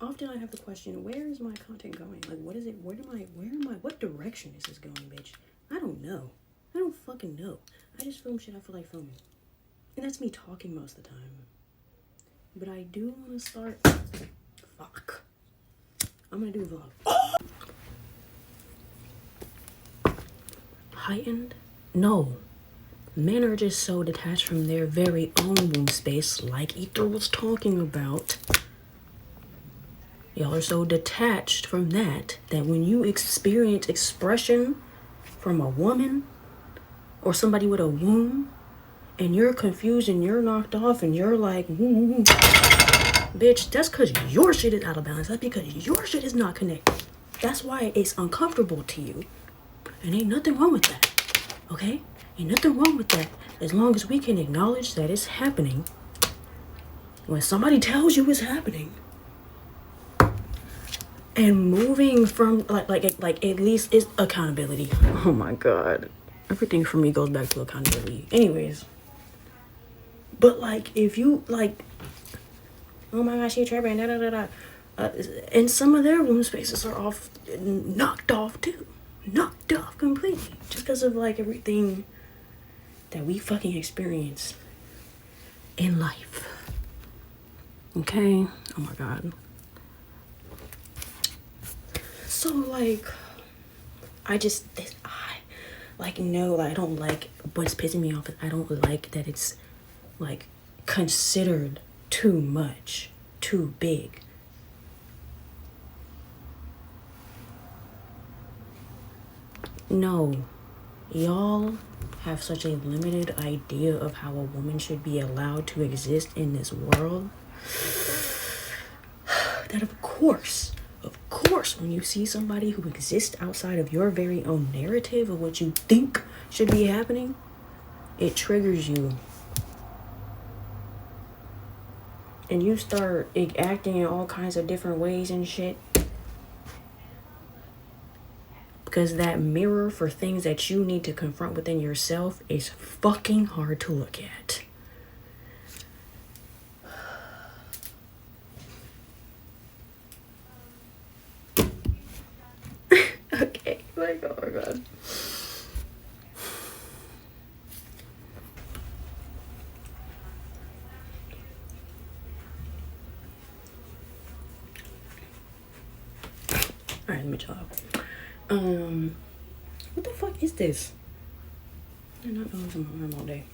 often I have the question, where is my content going? Like, what is it? Where am I? What direction is this going, bitch? I don't know. I don't fucking know. I just film shit I feel like filming. And that's me talking most of the time. But I do want to start... Fuck. I'm gonna do a vlog. Heightened? No. Men are just so detached from their very own womb space, like Ether was talking about. Y'all are so detached from that when you experience expression from a woman or somebody with a womb, and you're confused and you're knocked off and you're like, bitch, that's because your shit is out of balance. That's because your shit is not connected. That's why it's uncomfortable to you. And ain't nothing wrong with that, okay? Ain't nothing wrong with that as long as we can acknowledge that it's happening. When somebody tells you it's happening, and moving from like at least it's accountability. Oh my god, everything for me goes back to accountability. Anyways, but like if you like, oh my gosh, you're tripping, da da da da, and some of their womb spaces are off, knocked off too, knocked off completely, just because of like everything that we fucking experience in life. Okay, oh my god. So like, I don't like, what's pissing me off is I don't like that it's like considered too much, too big. No, y'all have such a limited idea of how a woman should be allowed to exist in this world that of course, when you see somebody who exists outside of your very own narrative of what you think should be happening, it triggers you. And you start acting in all kinds of different ways and shit. Because that mirror for things that you need to confront within yourself is fucking hard to look at. Okay, like, oh my god. Alright, let me chill out. What the fuck is this? I'm not going to my arm all day.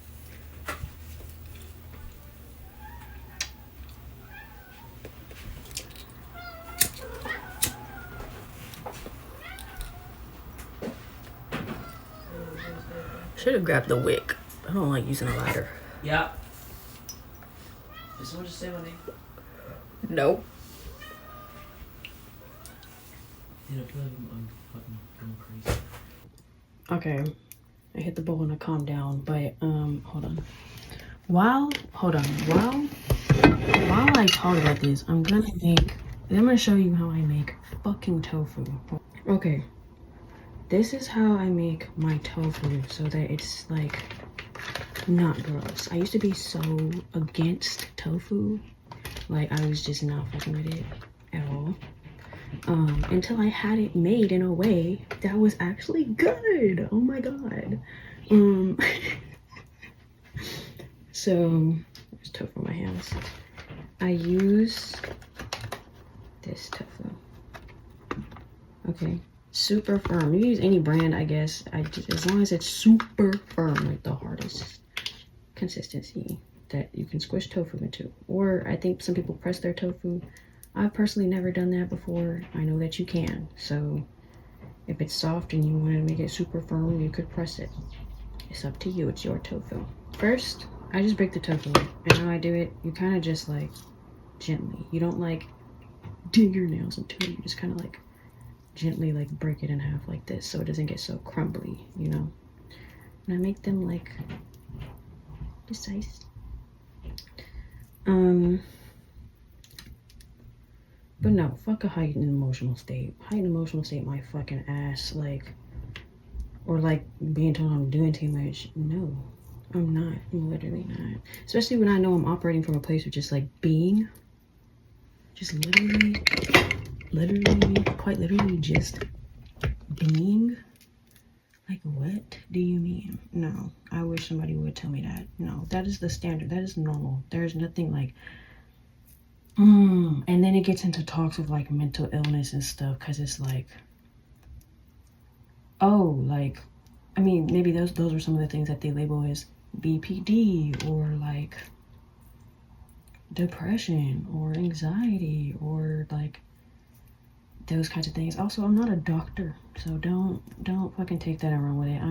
Should have grabbed the wick. I don't like using a lighter. Yeah. Did someone just say my name? Nope. Dude, I feel like I'm fucking going crazy. Okay. I hit the ball and I calmed down, but hold on. While I talk about this, I'm gonna show you how I make fucking tofu. Okay. This is how I make my tofu so that it's like not gross. I used to be so against tofu. Like I was just not fucking with it at all. Until I had it made in a way that was actually good. Oh my god. So there's tofu in my hands. I use this tofu. Okay. Super firm. You use any brand, I guess. As long as it's super firm, like the hardest consistency that you can squish tofu into. Or I think some people press their tofu. I've personally never done that before. I know that you can. So if it's soft and you want to make it super firm, you could press it. It's up to you. It's your tofu. First, I just break the tofu. And how I do it, you kind of just like gently. You don't like dig your nails into it. You just kind of like gently like break it in half like this so it doesn't get so crumbly, you know. And I make them like this size. But no, fuck a heightened emotional state. Heightened emotional state my fucking ass, like, or like being told I'm doing too much. No, I'm not. I'm literally not. Especially when I know I'm operating from a place of just like being, just literally literally, quite literally just being. Like, what do you mean? No, I wish somebody would tell me that. No, that is the standard. That is normal. There's nothing like, and then it gets into talks of like mental illness and stuff, because it's like, oh, like, I mean, maybe those are some of the things that they label as BPD, or like depression or anxiety, or like those kinds of things. Also, I'm not a doctor, so don't fucking take that and run with it.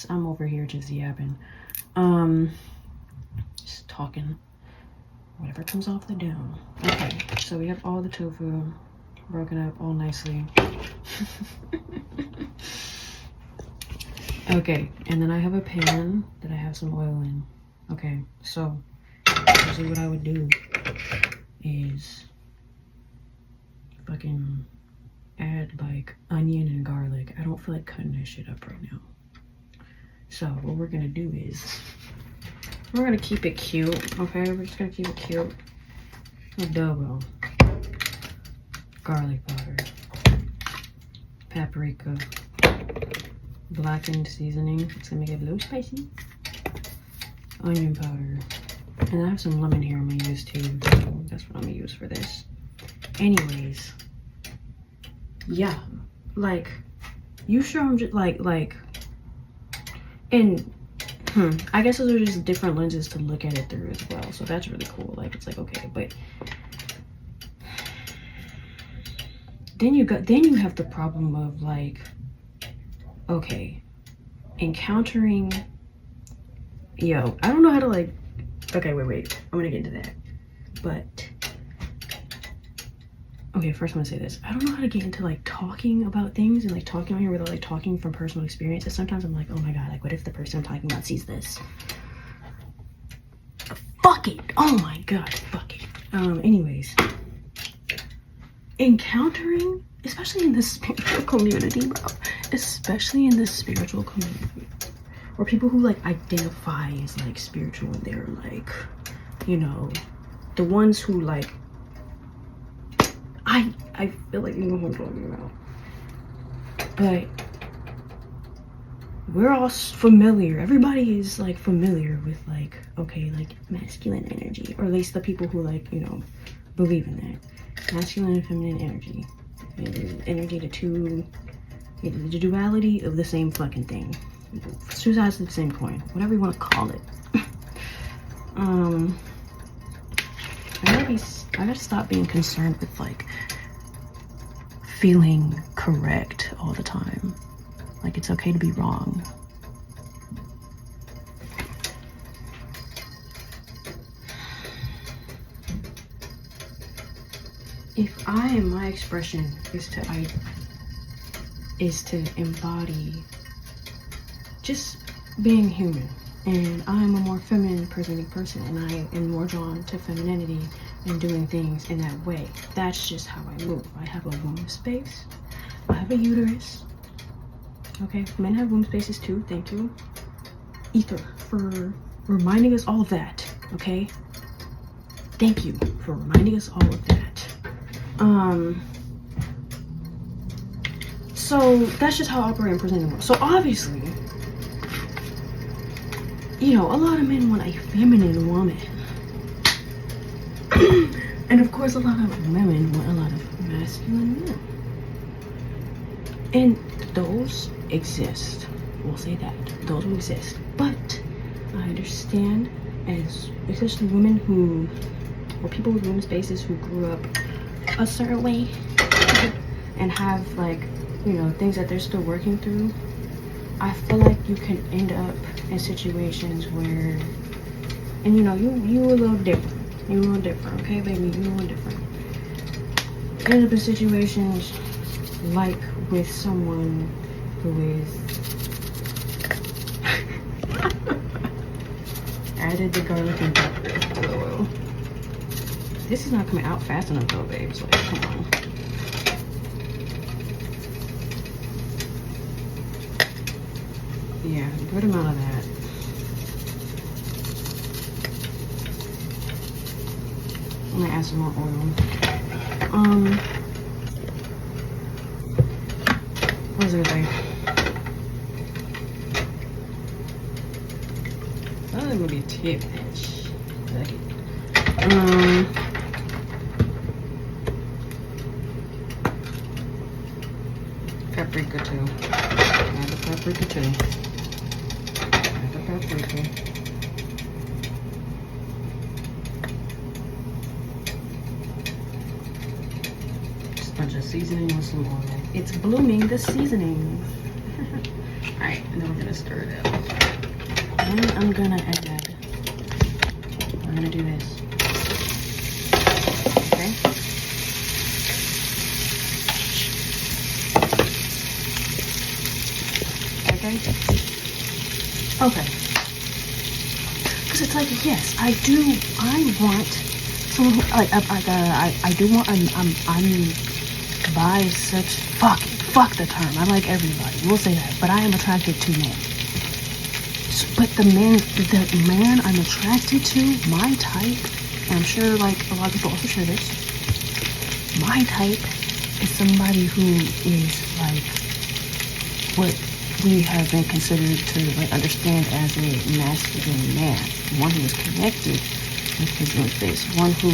I'm over here just yapping, just talking whatever comes off the dome. Okay, so we have all the tofu broken up all nicely. Okay, and then I have a pan that I have some oil in. Okay, so usually what I would do is fucking add like onion and garlic. I don't feel like cutting this shit up right now. So what we're gonna do is we're gonna keep it cute, okay? We're just gonna keep it cute. Adobo, garlic powder, paprika, blackened seasoning. It's gonna make it a little spicy. Onion powder. And I have some lemon here I'm gonna use too, so that's what I'm gonna use for this. Anyways, yeah, like, you sure I'm just like, and I guess those are just different lenses to look at it through as well, so that's really cool. Like, it's like, okay, but then you have the problem of like, okay, encountering, yo, I don't know how to like, okay, wait, I'm gonna get into that, but okay, first I'm gonna say this. I don't know how to get into like talking about things and like talking on here without like talking from personal experiences. Sometimes I'm like, oh my god, like what if the person I'm talking about sees this? Fuck it. Oh my god, fuck it. Anyways, encountering, especially in the spiritual community, bro. Especially in the spiritual community. Or people who like identify as like spiritual, and they're like, you know, the ones who like, I feel like you know who I'm talking about. But we're all familiar. Everybody is like familiar with like, okay, like masculine energy, or at least the people who like, you know, believe in that. Masculine and feminine energy. And energy, the duality of the same fucking thing. Two sides of the same coin. Whatever you want to call it. I gotta stop being concerned with like feeling correct all the time. Like, it's okay to be wrong. If my expression is to embody just being human, and I'm a more feminine presenting person, and I am more drawn to femininity and doing things in that way. That's just how I move. I have a womb space. I have a uterus. Okay, men have womb spaces too. Thank you, Ether, for reminding us all of that. Okay, thank you for reminding us all of that. So that's just how I operate and present the world. So obviously, you know, a lot of men want a feminine woman. And of course, a lot of women want a lot of masculine men. And those exist. We'll say that. Those will exist. But I understand, as especially women who, or people with womb spaces who grew up a certain way and have like, you know, things that they're still working through, I feel like you can end up in situations where, and you know, you a little different. You're a little different, okay, baby? You're a little different. End up in situations like with someone who is added the garlic and pepper oil. This is not coming out fast enough though, babes. Like, come on. Yeah, good amount of that. I'm gonna add some more oil. What was I gonna say? I think it would be tip, bitch. Paprika too. Add the paprika too. Add the paprika. Just a bunch of seasoning with some oil. It's blooming the seasoning. Alright, and then we're gonna stir it up. Then I'm gonna do this. Okay. Okay. Because it's like, yes, I want someone who, I do want, I'm by such, fuck the term. I like everybody. We'll say that. But I am attracted to men. But the man I'm attracted to, my type, and I'm sure like a lot of people also share this, my type is somebody who is like what we have been considered to like understand as a masculine man. One who is connected with his own face, one who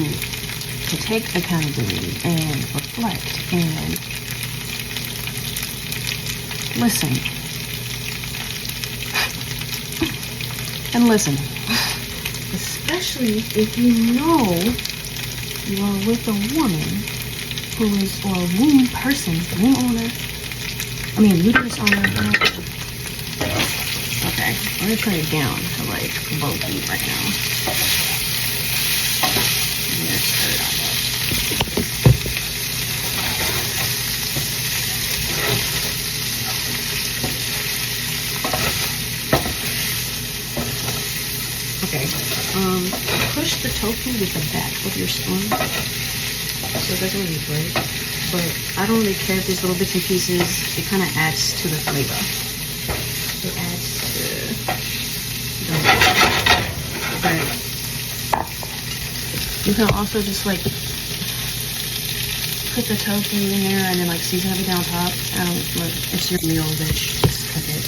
can take accountability and reflect and listen. And listen, especially if you know you are with a woman who is, or a womb person, womb owner, uterus owner. Okay, I'm gonna turn it down to like low heat right now. I'm gonna stir it all up. Okay, push the tofu with the back of your spoon so it doesn't really break. But I don't really care if there's little bits and pieces. It kind of adds to the flavor. It adds to the but you can also just like put the tofu in there and then like season everything on top. It's your meal, bitch. Just cook it.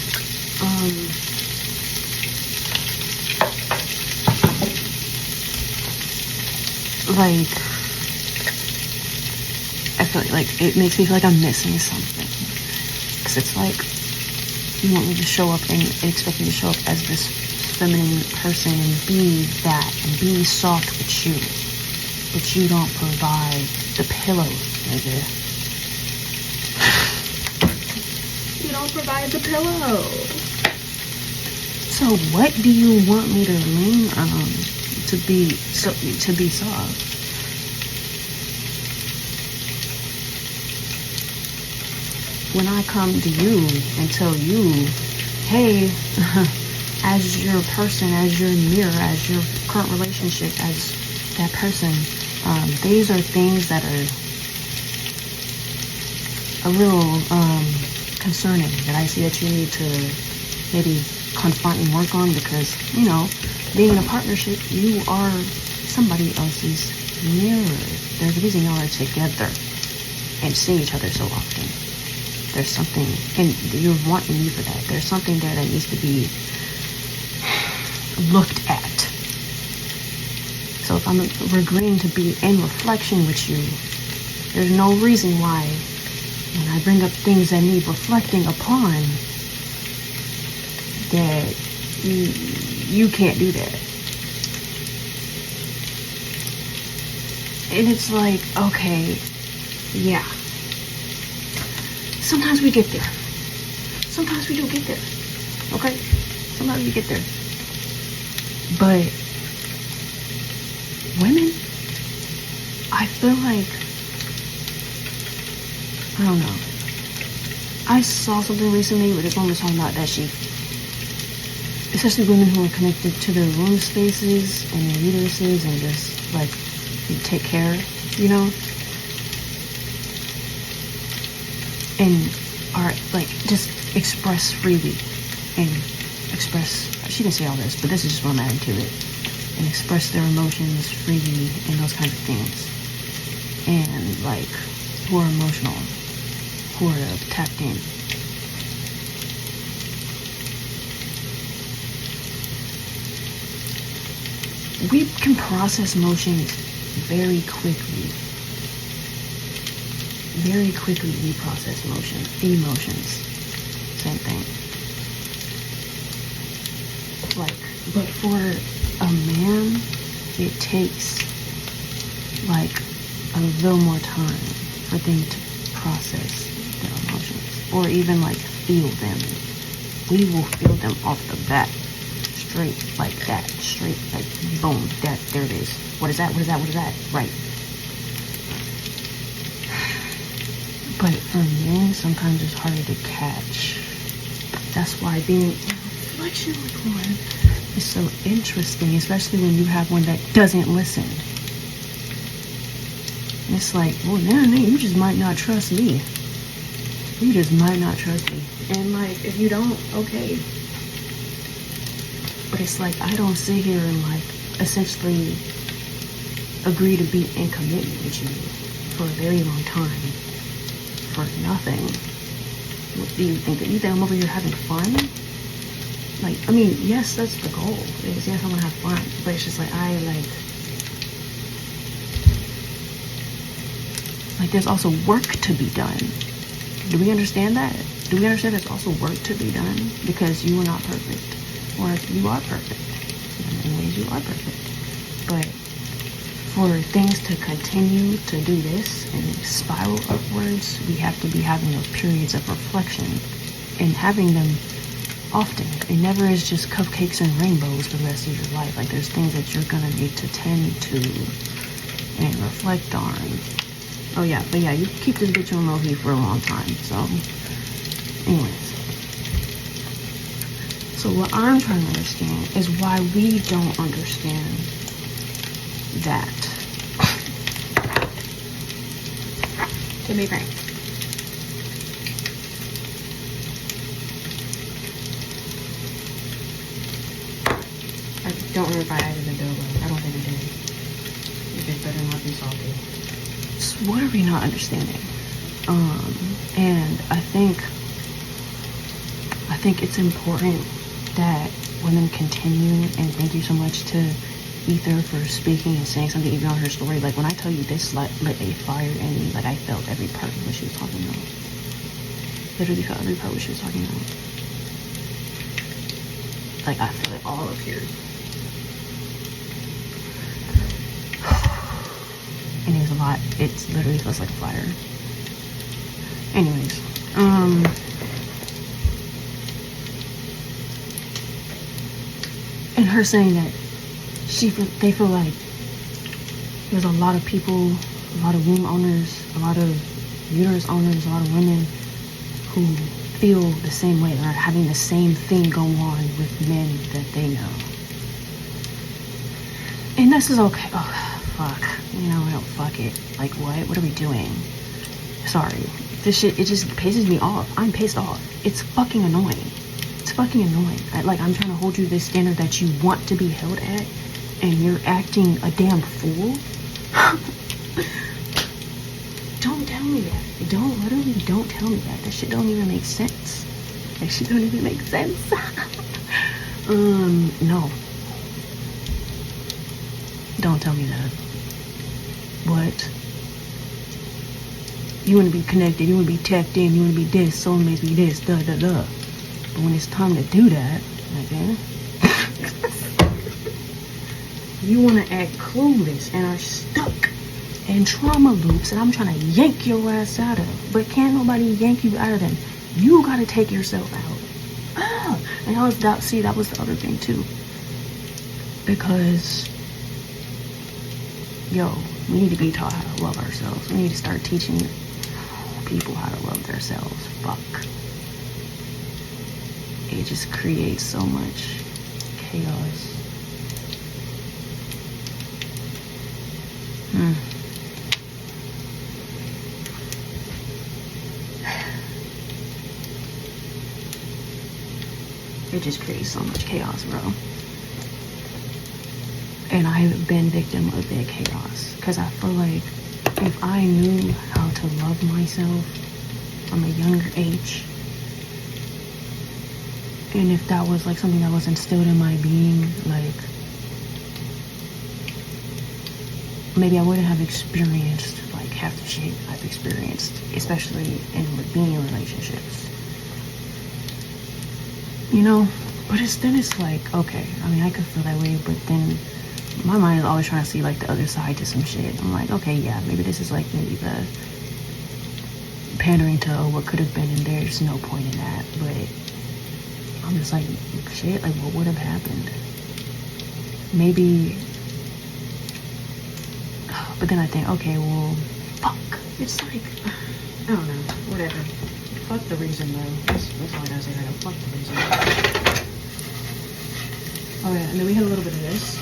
Like, I feel like it makes me feel like I'm missing something. Because it's like, you want me to show up and expect me to show up as this feminine person and be that and be soft with you. But you don't provide the pillow, nigga. You don't provide the pillow. So what do you want me to lean on to be soft? When I come to you and tell you, hey, as your person, as your mirror, as your current relationship, as that person, these are things that are a little concerning, that I see that you need to maybe confront and work on, because, you know, being in a partnership, you are somebody else's mirror. There's a reason y'all are together and seeing each other so often. There's something, and you're wanting me for that. There's something there that needs to be looked at. So if I'm agreeing to be in reflection with you, there's no reason why when I bring up things that need reflecting upon, that you can't do that. And it's like, okay, yeah. Sometimes we get there. Sometimes we do get there. Okay? Sometimes we get there. But women, I feel like, I don't know. I saw something recently where this woman was talking about that she, especially women who are connected to their womb spaces and their uteruses and just like take care, you know? And are like just express freely and express, she didn't say all this, but this is just what I'm adding to it, and express their emotions freely and those kinds of things, and like who are emotional, who are tapped in, we can process emotions very quickly. Very quickly we process emotions. Same thing. Like, but for a man, it takes like a little more time for them to process their emotions, or even like feel them. We will feel them off the bat, straight like that, straight like boom, that there it is. What is that? What is that? What is that? Right. But for men, sometimes it's harder to catch. That's why being in a reflection with one is so interesting, especially when you have one that doesn't listen. It's like, well, man, you just might not trust me. You just might not trust me. And like, if you don't, okay. But it's like, I don't sit here and like, essentially agree to be in commitment with you for a very long time for nothing. What do you think? You think I'm over here having fun? Like, I mean, yes, that's the goal. Yes, I want to have fun. But it's just like, like there's also work to be done. Do we understand that? Do we understand there's also work to be done? Because you are not perfect. Or you are perfect. In many ways you are perfect. But for things to continue to do this and spiral upwards, we have to be having those periods of reflection and having them often. It never is just cupcakes and rainbows for the rest of your life. Like, there's things that you're gonna need to tend to and reflect on. Oh yeah, but yeah, you keep this bitch on low heat for a long time. So anyways, so what I'm trying to understand is why we don't understand that. To be frank, I don't remember if I added adobo. I don't think I did. It better not be salty. So what are we not understanding? And I think it's important that women continue, and thank you so much to Ether for speaking and saying something even on her story. Like, when I tell you this lit a fire in me, like I felt every part of what she was talking about. Literally felt every part of what she was talking about. Like, I feel it all up here. And it was a lot. It literally feels like a fire. Anyways, and her saying that they feel like there's a lot of people, a lot of womb owners, a lot of uterus owners, a lot of women who feel the same way, or having the same thing go on with men that they know. And this is okay. Oh, fuck. You know, fuck it. Like, what are we doing? Sorry. This shit, it just pisses me off. I'm pissed off. It's fucking annoying. It's fucking annoying. I'm trying to hold you this standard that you want to be held at, and you're acting a damn fool. Don't tell me that. Literally don't tell me that. That shit don't even make sense. That shit don't even make sense. No. Don't tell me that. What? You want to be connected, you want to be tapped in, you want to be this, soulmates be this, da da da. But when it's time to do that, okay, you want to act clueless and are stuck in trauma loops that I'm trying to yank your ass out of. But can't nobody yank you out of them. You got to take yourself out. And that was the other thing too. Because, yo, we need to be taught how to love ourselves. We need to start teaching people how to love themselves. Fuck. It just creates so much chaos. It just creates so much chaos, bro. And I've been victim of that chaos. Because I feel like if I knew how to love myself from a younger age, and if that was like something that was instilled in my being, like maybe I wouldn't have experienced like half the shit I've experienced, especially in being in relationships. You know, but then it's like, okay, I mean, I could feel that way, but then my mind is always trying to see like the other side to some shit. I'm like, okay, yeah, maybe this is like maybe the pandering to what could have been, and there's no point in that. But I'm just like, shit, like what would have happened? Maybe. But then I think, okay, well, fuck. It's like, I don't know, whatever. Fuck the reason though. That's all I gotta say right now. Fuck the reason. Oh yeah, and then we had a little bit of this.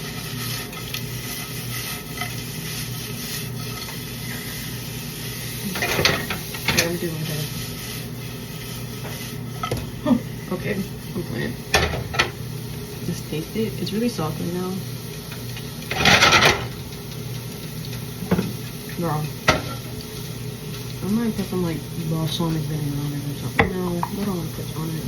Yeah, I'm doing that. Okay, I'm playing. Just taste it. It's really salty now. Girl, I might put some like balsamic vinegar on it or something. No, I don't want to put on it.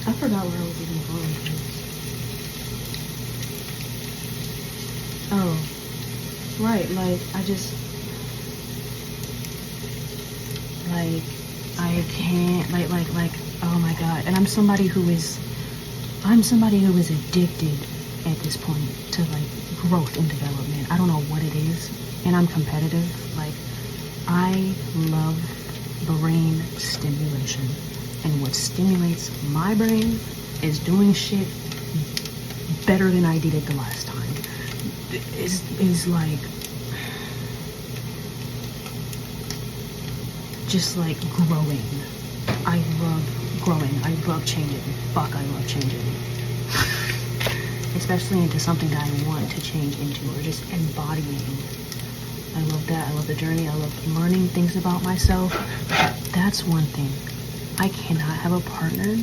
I forgot where I was even going. Oh, right. Like I can't like. Oh my god. And I'm somebody who is addicted at this point to like growth and development. I don't know what it is. And I'm competitive. Like I love brain stimulation. And what stimulates my brain is doing shit better than I did it the last time. Is like just like growing. I love growing. I love changing. Fuck, I love changing. Especially into something that I want to change into, or just embodying. I love that. I love the journey. I love learning things about myself. That's one thing. I cannot have a partner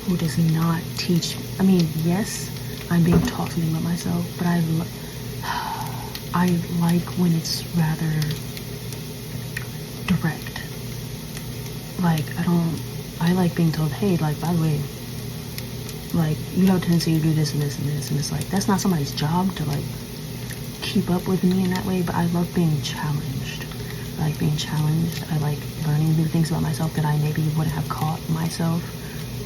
who does not teach. I mean, yes, I'm being taught something about myself, but I like when it's rather direct. Like, I like being told, hey, like, by the way, like, you have a tendency to do this and this and this, and it's like, that's not somebody's job to, like, keep up with me in that way, but I love being challenged. I like being challenged. I like learning new things about myself that I maybe wouldn't have caught myself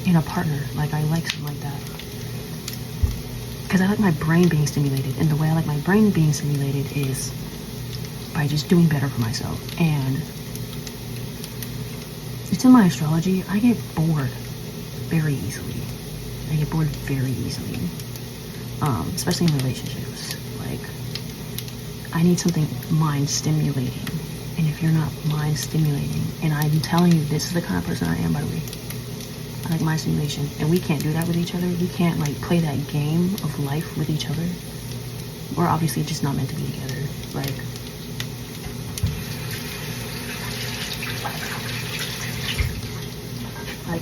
in a partner. Like, I like something like that. Because I like my brain being stimulated, and the way I like my brain being stimulated is by just doing better for myself. And it's in my astrology, I get bored very easily. I get bored very easily. Especially in relationships. Like, I need something mind stimulating. And if you're not mind stimulating, and I'm telling you, this is the kind of person I am, by the way. I like mind stimulation. And we can't do that with each other. We can't, like, play that game of life with each other. We're obviously just not meant to be together. Like,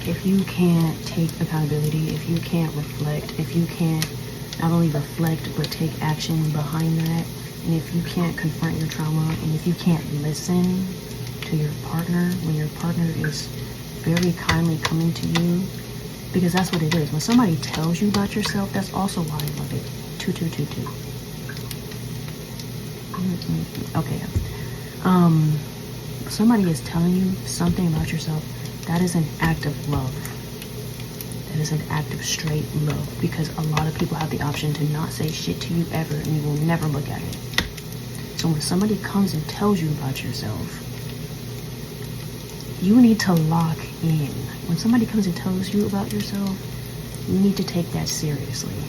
if you can't take accountability, if you can't reflect, if you can't not only reflect but take action behind that, and if you can't confront your trauma, and if you can't listen to your partner when your partner is very kindly coming to you, because that's what it is. When somebody tells you about yourself, that's also why I love it. 2222. Okay. Somebody is telling you something about yourself. That is an act of love. That is an act of straight love, because a lot of people have the option to not say shit to you ever, and you will never look at it. So when somebody comes and tells you about yourself, you need to lock in. When somebody comes and tells you about yourself, you need to take that seriously.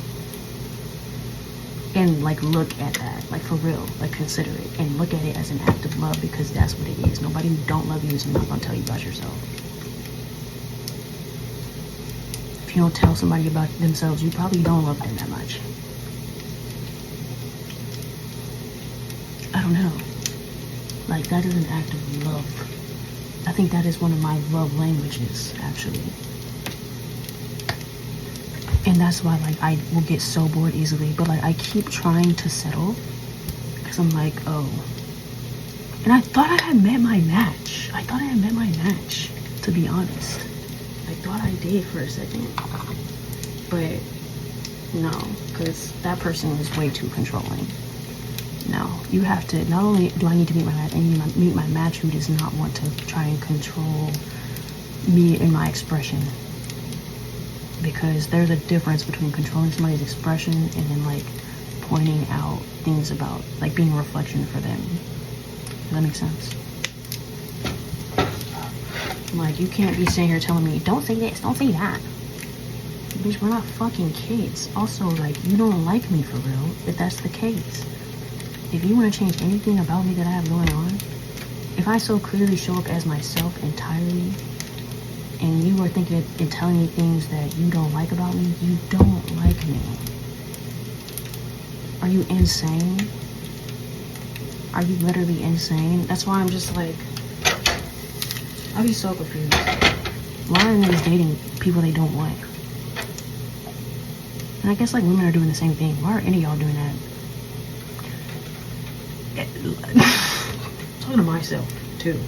And like look at that, like for real, like consider it, and look at it as an act of love, because that's what it is. Nobody who don't love you is not gonna tell you about yourself. If you don't tell somebody about themselves, you probably don't love them that much. I don't know. Like, that is an act of love. I think that is one of my love languages, actually. And that's why, like, I will get so bored easily. But, like, I keep trying to settle. Because I'm like, oh. And I thought I had met my match. To be honest. Like, thought I did for a second, but no, because that person is way too controlling. No, you have to, not only do I need to meet my match, I need to meet my match who does not want to try and control me in my expression. Because there's a difference between controlling somebody's expression and then like pointing out things about, like being a reflection for them. Does that make sense? Like, you can't be sitting here telling me, don't say this, don't say that. Bitch, we're not fucking kids. Also, like, you don't like me for real, if that's the case. If you want to change anything about me that I have going on, if I so clearly show up as myself entirely, and you are thinking and telling me things that you don't like about me, you don't like me. Are you insane? Are you literally insane? That's why I'm just like, I'll be so confused. Why are niggas dating people they don't like? And I guess like women are doing the same thing. Why are any of y'all doing that? Talking to myself too.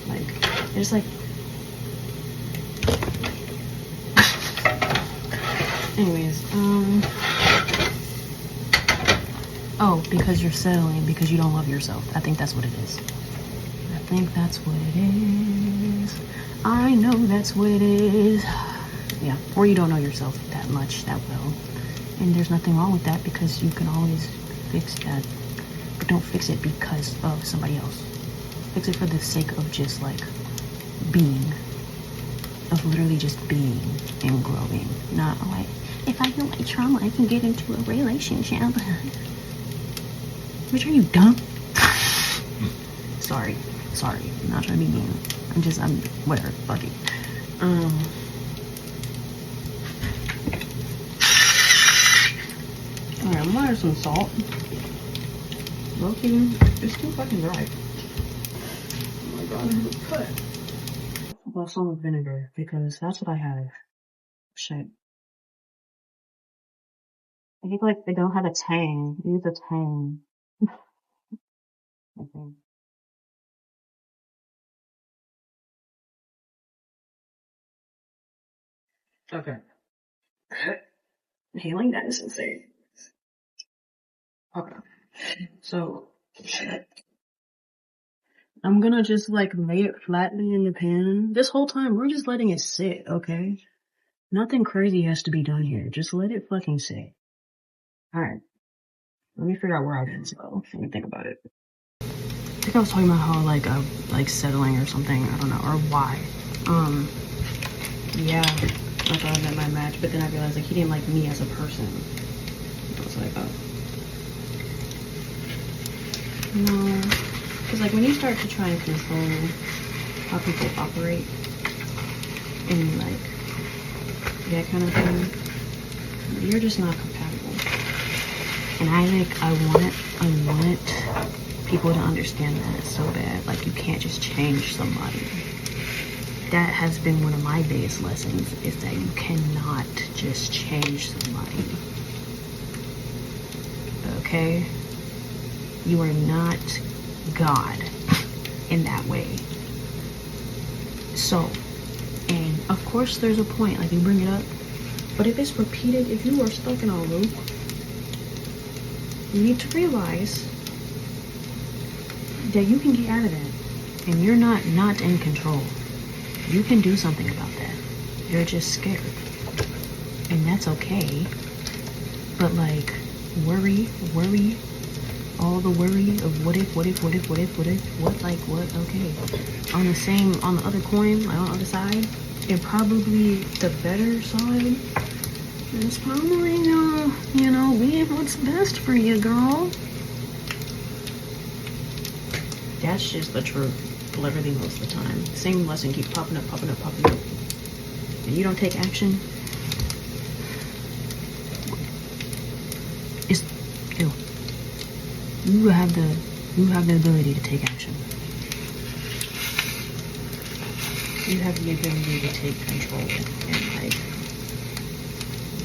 Like, it's like, anyways, oh, because you're settling because you don't love yourself. I think that's what it is. I think that's what it is. I know that's what it is. Yeah, or you don't know yourself that much, that well. And there's nothing wrong with that because you can always fix that. But don't fix it because of somebody else. Fix it for the sake of just like being. Of literally just being and growing. Not like, if I heal my trauma, I can get into a relationship. Bitch, are you dumb? Sorry. I'm not trying to be mean. I'm whatever, fuck it. Alright, I'm gonna add some salt. Low-key, it's too fucking dry. Oh my god, I have a cut. Well, some vinegar, because that's what I have. Shit. I think like they don't have a tang. They use a tang. Okay. Okay. Healing, that is insane. Okay. So, I'm gonna just like lay it flatly in the pan. This whole time, we're just letting it sit, okay? Nothing crazy has to be done here. Just let it fucking sit. Alright. Let me figure out where I did so. Let me think about it. I think I was talking about how like settling or something. I don't know. Or why. Yeah. I thought I met my match, but then I realized like he didn't like me as a person. I was like, oh. No. Because like when you start to try and control how people operate and like that kind of thing, you're just not compatible. And I want people to understand that so bad. Like, you can't just change somebody. That has been one of my biggest lessons, is that you cannot just change somebody. Okay? You are not God in that way. So, and of course there's a point, like you bring it up, but if it's repeated, if you are stuck in a loop, you need to realize that you can get out of that, and you're not in control. You can do something about that. You're just scared, and that's okay. But like, worry, all the worry of what if, okay. On the other coin, like on the other side, and probably the better side, it's probably, being what's best for you, girl. That's just the truth, literally most of the time. Same lesson keep popping up. And you don't take action, it's ew. You have the ability to take action. You have the ability to take control, and like,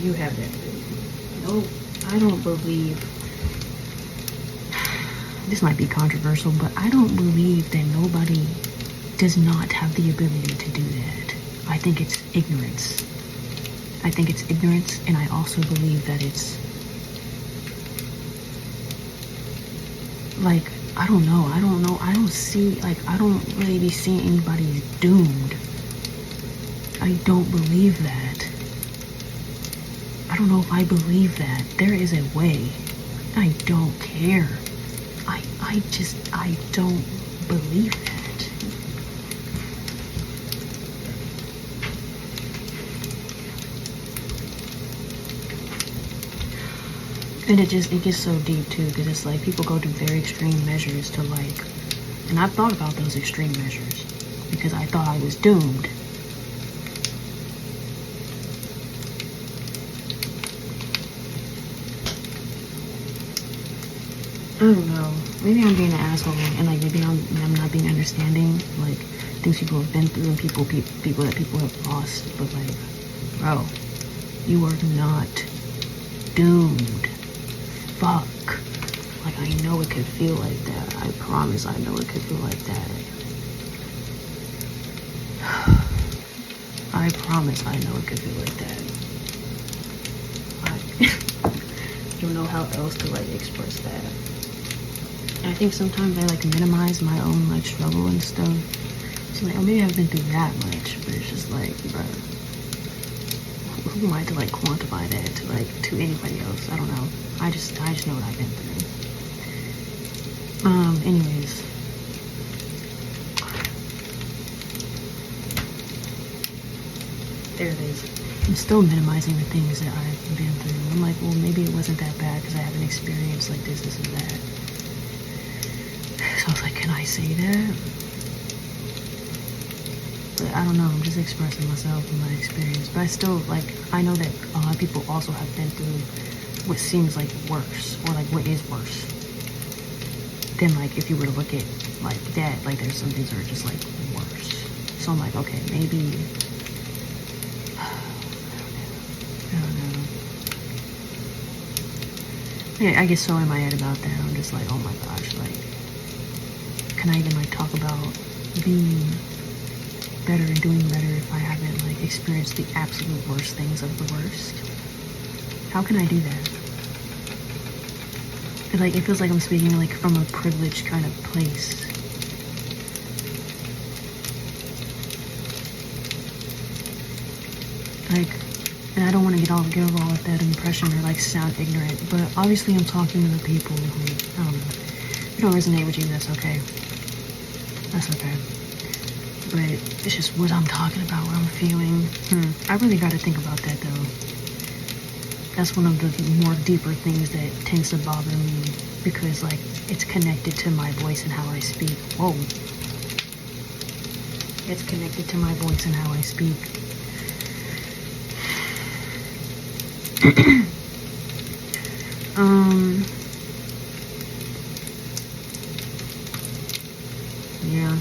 you have that ability. No, I don't believe, this might be controversial, but I don't believe that nobody does not have the ability to do that. I think it's ignorance. I think it's ignorance, and I also believe that it's like, I don't know, I don't see, like, I don't really be seeing anybody doomed. I don't believe that. I don't know if I believe that. There is a way. I don't care. I don't believe that. And it gets so deep too, because it's like people go to very extreme measures to like, and I've thought about those extreme measures because I thought I was doomed. I don't know. Maybe I'm being an asshole, and like maybe I'm not being understanding, like things people have been through and people that people have lost. But like, bro, you are not doomed. Fuck. Like, I know it could feel like that. I promise I know it could feel like that. I promise I know it could feel like that. I don't know how else to like express that. And I think sometimes I like minimize my own like struggle and stuff. So like, oh, maybe I haven't been through that much, but it's just like, bro, who am I to like quantify that to anybody else? I don't know. I just know what I've been through. Anyways. There it is. I'm still minimizing the things that I've been through. I'm like, well, maybe it wasn't that bad because I haven't experienced like this and that. So I was like, can I say that? But I don't know, I'm just expressing myself and my experience. But I still, like, I know that a lot of people also have been through what seems like worse, or like what is worse than like if you were to look at like that, like there's some things that are just like worse. So I'm like, okay, maybe, I don't know. Yeah, I get so in my head about that. I'm just like, oh my gosh, like, can I even like talk about being better and doing better if I haven't like experienced the absolute worst things of the worst? How can I do that? It feels like I'm speaking like from a privileged kind of place. Like, and I don't want to give off that impression or like sound ignorant, but obviously I'm talking to the people who, I don't know, if you don't resonate with you, that's okay. That's okay. But it's just what I'm talking about, what I'm feeling. I really got to think about that though. That's one of the more deeper things that tends to bother me, because like it's connected to my voice and how I speak. Whoa. It's connected to my voice and how I speak. Yeah.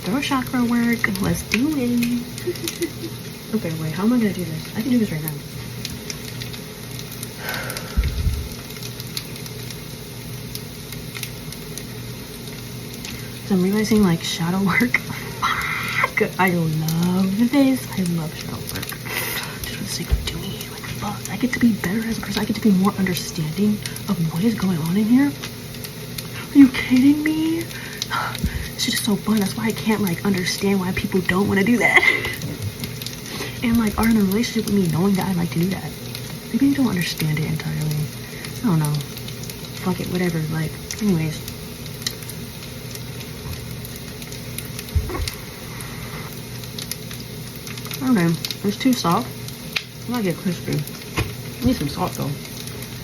Throat chakra work. Let's do it. Okay, wait, how am I gonna do this? I can do this right now. So I'm realizing like shadow work. Fuck! I love this. I love shadow work. Just for the sake of doing it. Like, fuck. I get to be better as a person. I get to be more understanding of what is going on in here. Are you kidding me? This shit is so fun. That's why I can't like understand why people don't want to do that. And like are in a relationship with me knowing that I like to do that. Maybe they don't understand it entirely. I don't know. Fuck it, whatever. Like, anyways. Okay, it's too soft. It might get crispy. I need some salt though.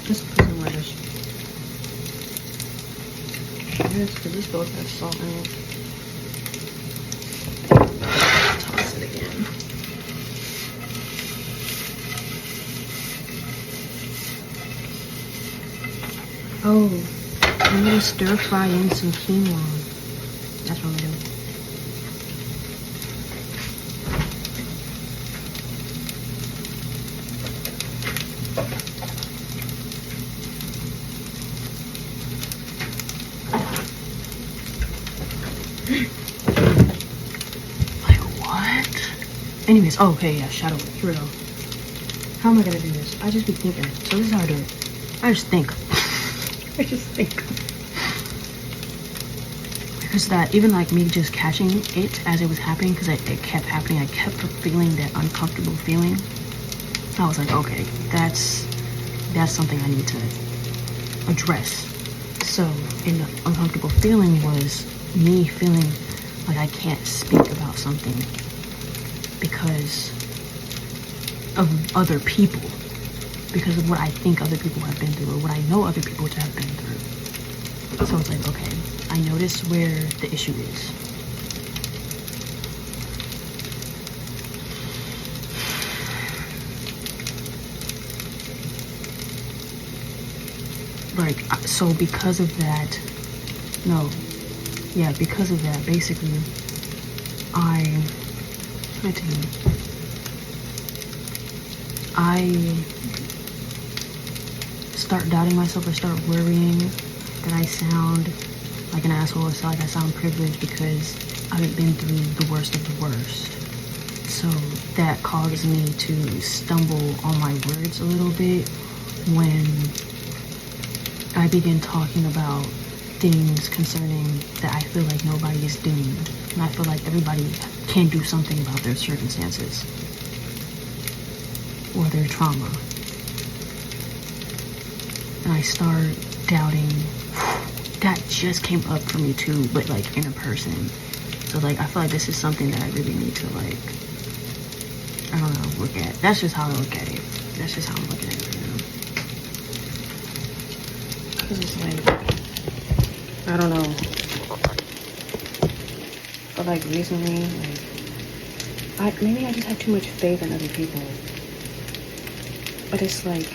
Let's put some lettuce. Yes, because this both has salt in it. Toss it again. Oh, I'm gonna stir fry in some quinoa. That's what I'm gonna do. Like, Anyways, oh, okay, yeah, shadow work. Here we go. How am I gonna do this? I just be thinking. So this is how I do it. I just think. I just think. Because that, even like me just catching it as it was happening, because it kept happening, I kept feeling that uncomfortable feeling. I was like, okay, that's something I need to address. So, and the uncomfortable feeling was me feeling like I can't speak about something because of other people, because of what I think other people have been through, or what I know other people have been through. So it's like, okay, I notice where the issue is. Like, so because of that, because of that, basically, I start doubting myself, or start worrying that I sound like an asshole, or like I sound privileged because I haven't been through the worst of the worst. So that causes me to stumble on my words a little bit when I begin talking about things concerning that I feel like nobody is doing, and I feel like everybody can do something about their circumstances or their trauma. And I start doubting. That just came up for me too, but like in a person. So like I feel like this is something that I really need to, like, I don't know, look at. That's just how I look at it. That's just how I'm looking at it right now. Cause it's like, I don't know. But like recently, like maybe I just have too much faith in other people. But it's like,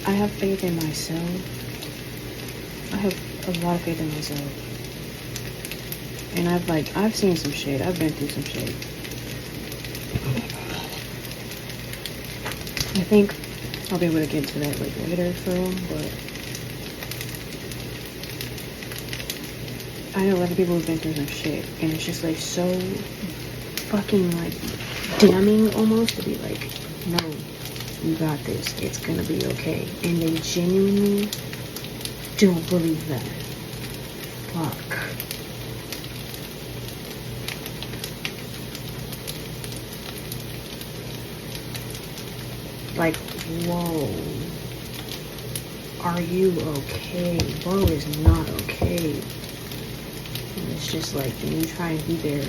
I have faith in myself. I have a lot of faith in myself. And I've seen some shit. I've been through some shit. I think I'll be able to get into that like later for real, but I know other people who've been through some shit, and it's just like so fucking like damning almost to be like, no, you got this. It's gonna be okay. And they genuinely don't believe that. Fuck. Like, whoa. Are you okay? Whoa is not okay. And it's just like, when you try and be there,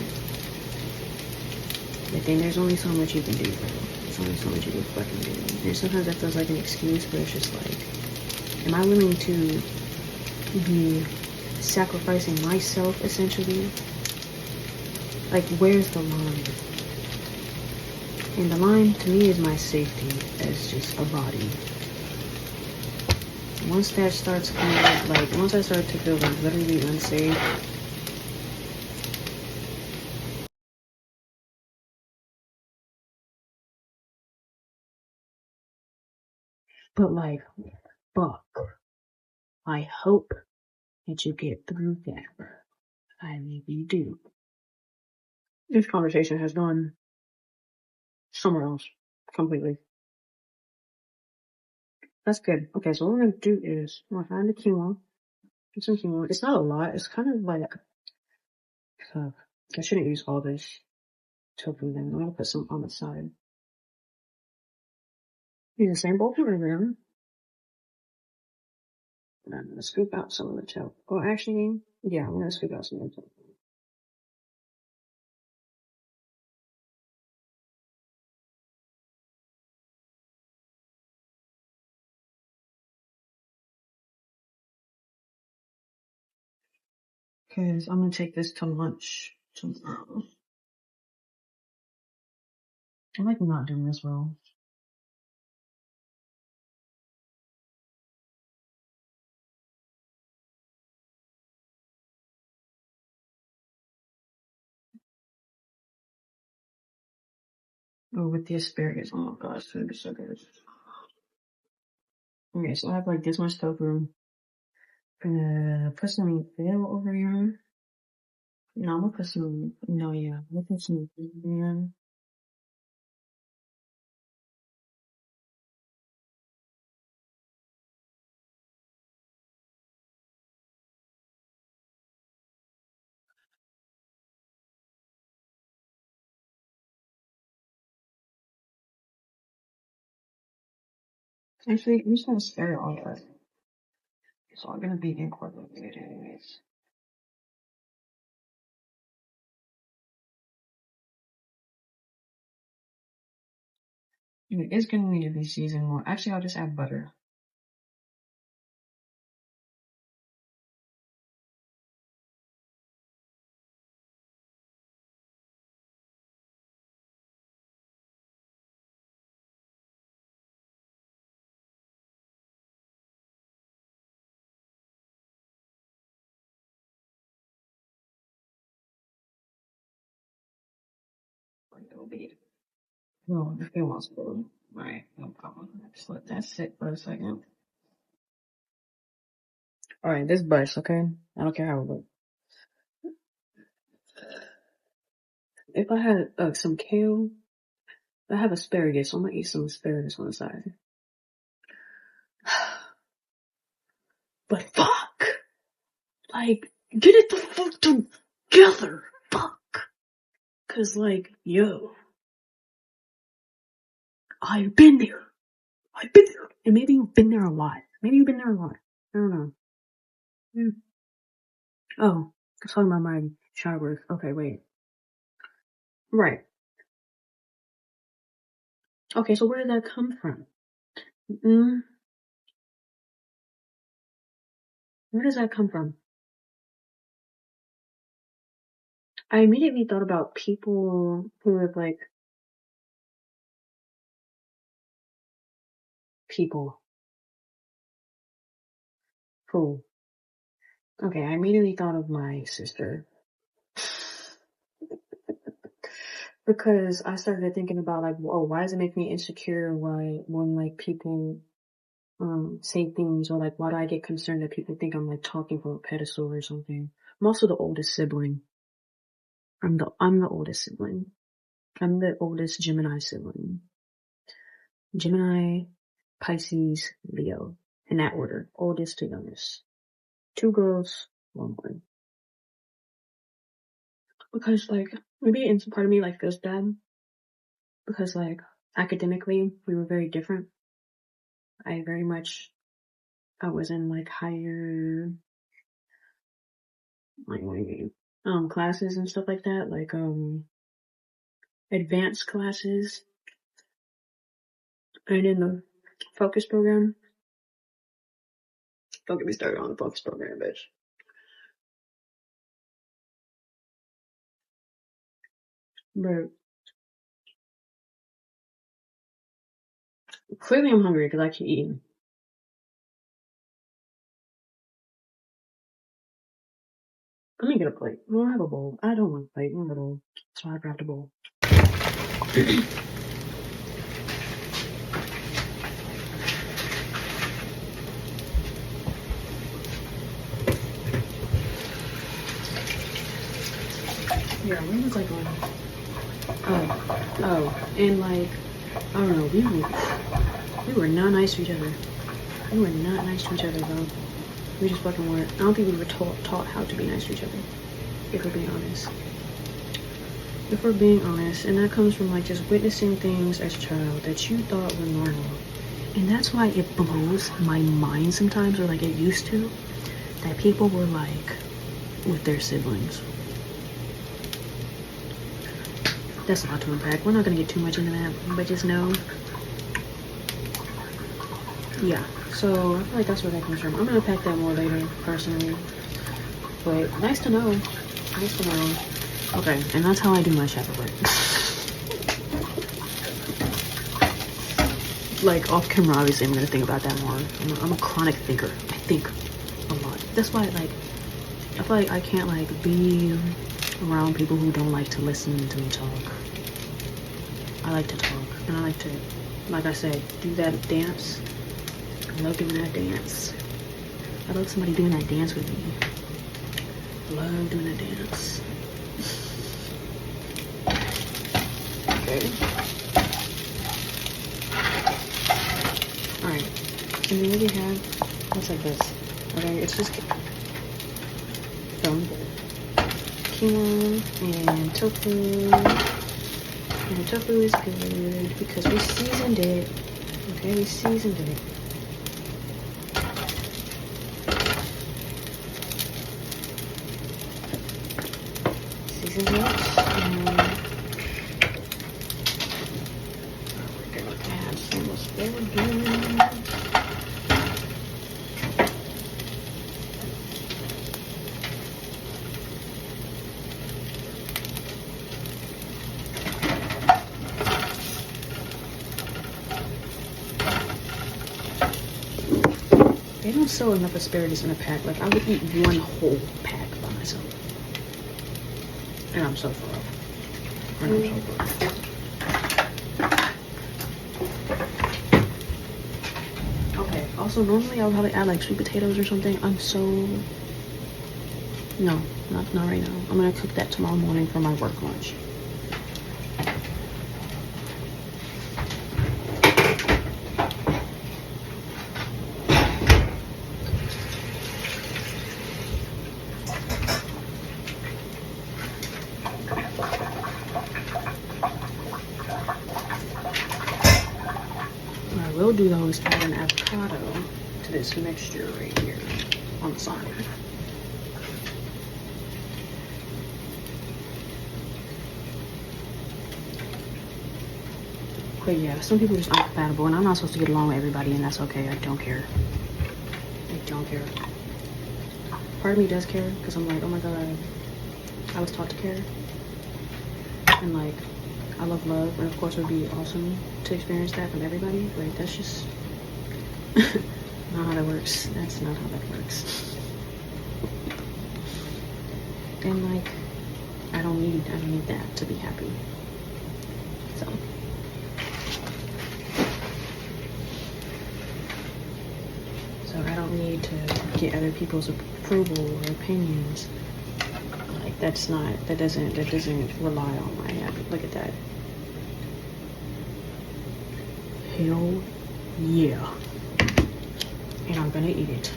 but then there's only so much you can do, bro. There's only so much you can fucking do. And sometimes that feels like an excuse, but it's just like, am I willing to be sacrificing myself, essentially? Like, where's the line? And the line, to me, is my safety as just a body. Once that starts feeling, like, once I start to feel, like, literally unsafe, but, like, fuck. I hope that you get through that. I maybe do. This conversation has gone somewhere else completely. That's good. Okay, so what we're gonna do is I'm gonna find the quinoa. Get some quinoa. It's not a lot. It's kind of like I shouldn't use all this tofu then. I'm gonna put some on the side. Use the same bowl for everyone. And I'm gonna scoop out some of the tofu. Oh, actually, yeah, I'm gonna scoop out some of the tofu. Cause I'm gonna take this to lunch tomorrow. I'm like not doing this well. Oh, with the asparagus. Oh my gosh, it's gonna be so good. Okay, so I have like this much tofu. I'm gonna put some veal over here. No, I'm gonna put some, no, yeah, I'm gonna put some veal. Actually, I'm just gonna spare all that. It's all gonna be incorporated anyways. And it is gonna need to be seasoned more. Actually, I'll just add butter. It'll be. Well, if it wants to. Right, no problem. Just let that sit for a second. Alright, this bush, okay? I don't care how it looks. If I had some kale, I have asparagus, so I'm gonna eat some asparagus on the side. But fuck! Like, get it the fuck together! Fuck! Cause like, yo, I've been there. And maybe you've been there a lot. I don't know. Oh, I'm talking about my childbirth. Okay, wait. Right. Okay, so where did that come from? Where does that come from? I immediately thought about people who have like people who. Okay, I immediately thought of my sister. Because I started thinking about like, oh, why does it make me insecure when like people say things, or like why do I get concerned that people think I'm like talking from a pedestal or something? I'm also the oldest sibling. I'm the oldest sibling. I'm the oldest Gemini sibling. Gemini, Pisces, Leo. In that order. Oldest to youngest. 2 girls, 1 boy. Because like, maybe in some part of me like feels bad. Because like, academically, we were very different. I was in like higher, like maybe, classes and stuff like that. Like, advanced classes. And in the focus program. Don't get me started on the focus program, bitch. But clearly I'm hungry because I keep eating. Let me get a plate. I don't have a bowl. I don't want a plate. I want a bowl. So I grabbed a bowl. Yeah, we was like on. And like, I don't know, we were not nice to each other. We were not nice to each other, bro. We just fucking weren't. I don't think we were taught how to be nice to each other. If we're being honest. And that comes from like just witnessing things as a child that you thought were normal. And that's why it blows my mind sometimes, or like it used to, that people were like with their siblings. That's a lot to unpack. We're not gonna get too much into that, but just know. Yeah, so I feel like that's where that comes from. I'm gonna unpack that more later, personally. But nice to know. Okay, and that's how I do my chapter work. Like off camera, obviously, I'm gonna think about that more. I'm a chronic thinker. I think a lot. That's why, like, I feel like I can't like be around people who don't like to listen to me talk. I like to talk, and I like to, like I said, do that dance. I love doing that dance. I love somebody doing that dance with me. I love doing that dance. Okay. Alright. So then what we have, looks like this. Okay, it's just quinoa and tofu. And the tofu is good because we seasoned it Okay, we seasoned it. Seasoned it. We're gonna add some asparagus. They don't sell enough asparagus in a pack. Like, I would eat one whole pack by myself. And I'm so full. And I'm so full. Okay, also, normally I would probably add like sweet potatoes or something. I'm so... No, not right now. I'm gonna cook that tomorrow morning for my work lunch. What I will do though is add an avocado to this mixture right here on the side. But yeah, some people are just incompatible, and I'm not supposed to get along with everybody, and that's okay. I don't care. I don't care. Part of me does care, because I'm like, oh my god, I was taught to care. And like, I love love, and of course it would be awesome to experience that from everybody, but that's just not how that works. That's not how that works. And like, I don't need that to be happy. So. I don't need to get other people's approval or opinions. Like, that doesn't rely on my habit. Look at that. Hell yeah. And I'm gonna eat it.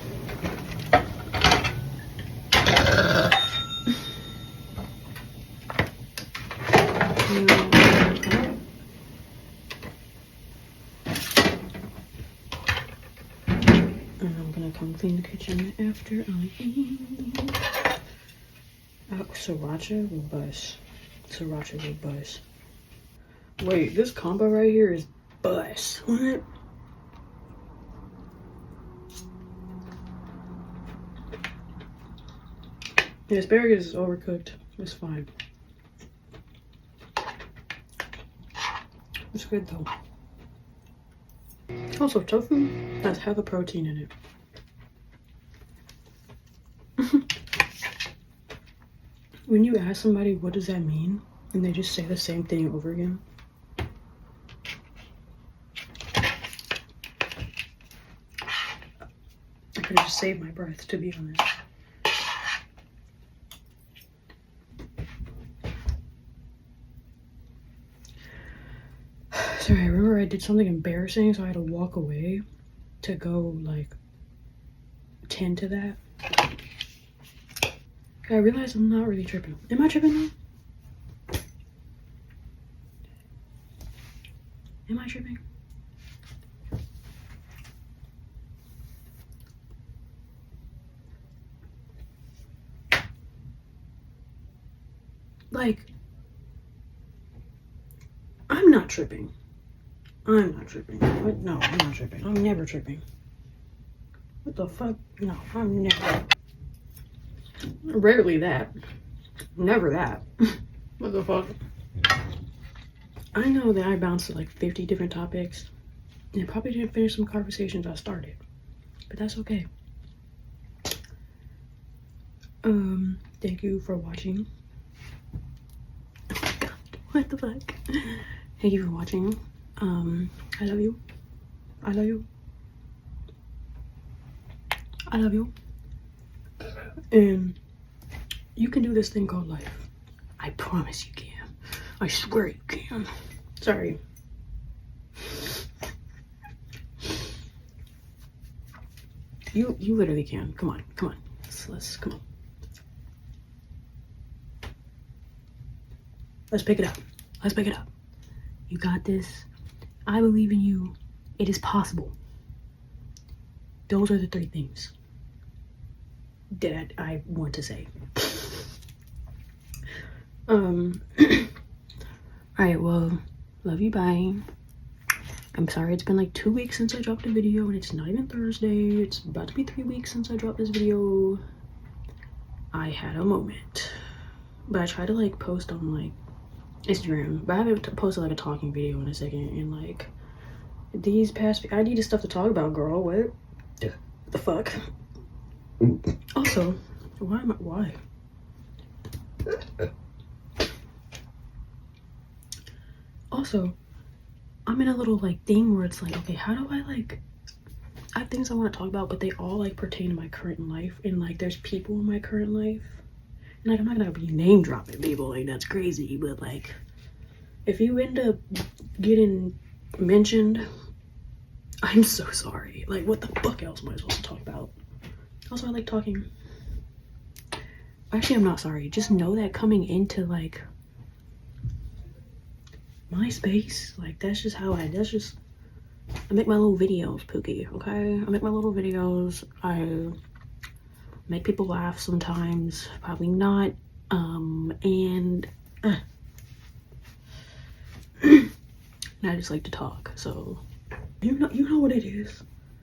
Come clean the kitchen after I eat. Sriracha will bust. Sriracha will bust. Wait, this combo right here is bust. What? The asparagus is overcooked. It's fine. It's good though. Also, tofu has heavy protein in it. When you ask somebody what does that mean, and they just say the same thing over again. I could have just saved my breath, to be honest. Sorry, I remember I did something embarrassing, so I had to walk away to go like tend to that. I realized I'm not really tripping. Am I tripping though? Am I tripping? Like, I'm not tripping. I'm not tripping. What? No, I'm not tripping. I'm never tripping. What the fuck? No, I'm never. Rarely that. Never that. What the fuck? I know that I bounced to like 50 different topics and probably didn't finish some conversations I started, but that's okay. Thank you for watching. Oh my god, what the fuck? Thank you for watching. I love you. I love you. I love you. And you can do this thing called life. I promise you can. I swear you can. Sorry. You literally can. Come on. Come on. Let's come on. Let's pick it up. Let's pick it up. You got this. I believe in you. It is possible. Those are the 3 things that I want to say. Alright, well, love you, bye. I'm sorry it's been like 2 weeks since I dropped a video, and it's not even Thursday. It's about to be 3 weeks since I dropped this video. I had a moment. But I tried to like post on like Instagram, but I haven't posted like a talking video in a second, and like these past, I needed stuff to talk about, girl. What the fuck? Also, why? Also, I'm in a little like thing where it's like, okay, how do I like, I have things I want to talk about, but they all like pertain to my current life, and like there's people in my current life, and like I'm not gonna be name dropping people, like that's crazy, but like if you end up getting mentioned, I'm so sorry. Like what the fuck else am I supposed to talk about? Also, I like talking. Actually, I'm not sorry. Just know that coming into like my space, like that's just how I make my little videos, Pookie, okay? I make my little videos. I make people laugh sometimes, probably not. And I just like to talk. So you know what it is.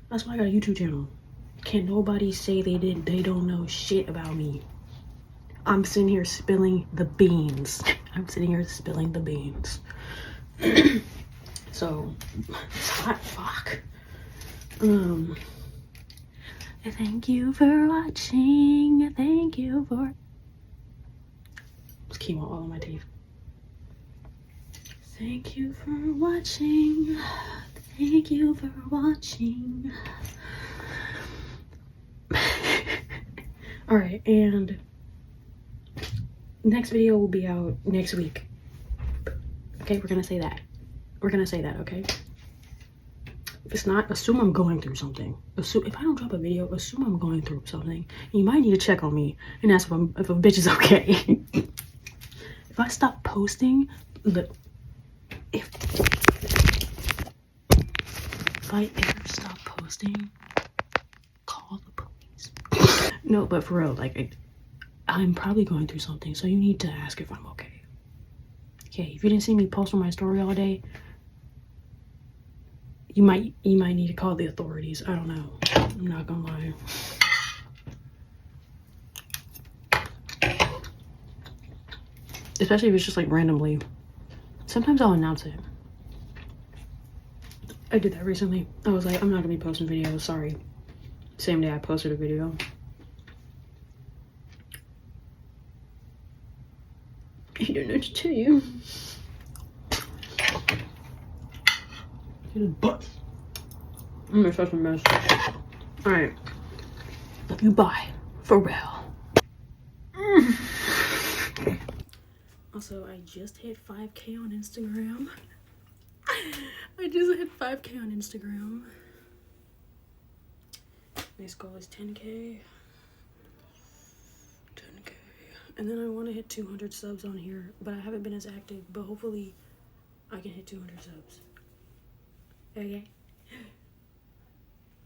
That's why I got a YouTube channel. Can't nobody say they don't know shit about me. I'm sitting here spilling the beans. I'm sitting here spilling the beans. So it's hot, fuck. Thank you for watching. Thank you for, there's chemo all on my teeth. Thank you for watching. Thank you for watching. All right, and next video will be out next week. Okay, we're gonna say that. We're gonna say that, okay? If it's not, assume I'm going through something. Assume, if I don't drop a video, assume I'm going through something. You might need to check on me and ask if a bitch is okay. If I stop posting, if I ever stop posting, call the police. No, but for real, like I'm probably going through something, so you need to ask if I'm okay. Okay, if you didn't see me post on my story all day, you might need to call the authorities. I don't know. I'm not gonna lie. Especially if it's just like randomly. Sometimes I'll announce it. I did that recently. I was like, I'm not gonna be posting videos, sorry. Same day I posted a video. I don't know what to tell you. But I'm such a mess. Alright. Love you, bye. For real. Also, I just hit 5K on Instagram. I just hit 5K on Instagram. Next goal is 10K. 10K. And then I want to hit 200 subs on here, but I haven't been as active, but hopefully I can hit 200 subs. Okay?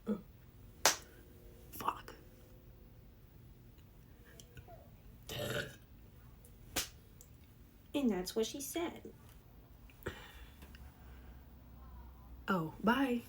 Oh. Fuck. And that's what she said. Oh, bye.